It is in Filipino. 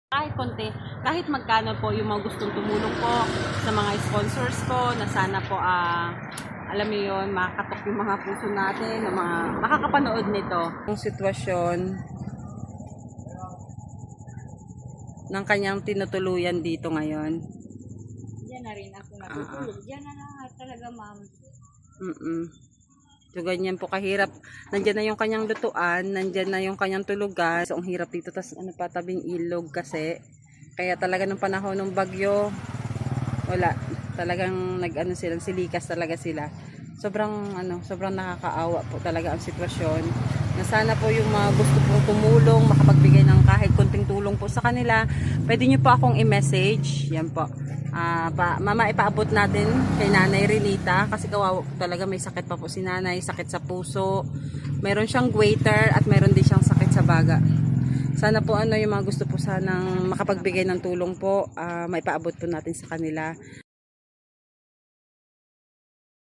Kahit konti, kahit magkano po yung mga gustong tumulong po sa mga sponsors ko na sana po alam mo yun, makatok yung mga puso natin, ng mga makakapanood nito. Yung sitwasyon ng kanyang tinutuluyan dito ngayon. Diyan na rin ako natutulog. Diyan na lahat talaga, ma'am. So, ganyan po kahirap. Nandyan na yung kanyang lutuan, nandyan na yung kanyang tulugan. So, ang hirap dito. Tapos, tabing ilog kasi. Kaya talaga nung panahon ng bagyo, wala. Talagang silang silikas talaga sila. Sobrang nakakaawa po talaga ang sitwasyon. Na sana po yung mga gusto pong tumulong, makapagbigay ng kahit kunting tulong po sa kanila. Pwede nyo po akong i-message. Yan po. Mama, ipaabot natin kay Nanay Renita kasi kawawa po talaga, may sakit pa po si Nanay, sakit sa puso, meron siyang goiter at meron din siyang sakit sa baga. Sana po yung mga gusto po sanang makapagbigay ng tulong po, maipaabot po natin sa kanila.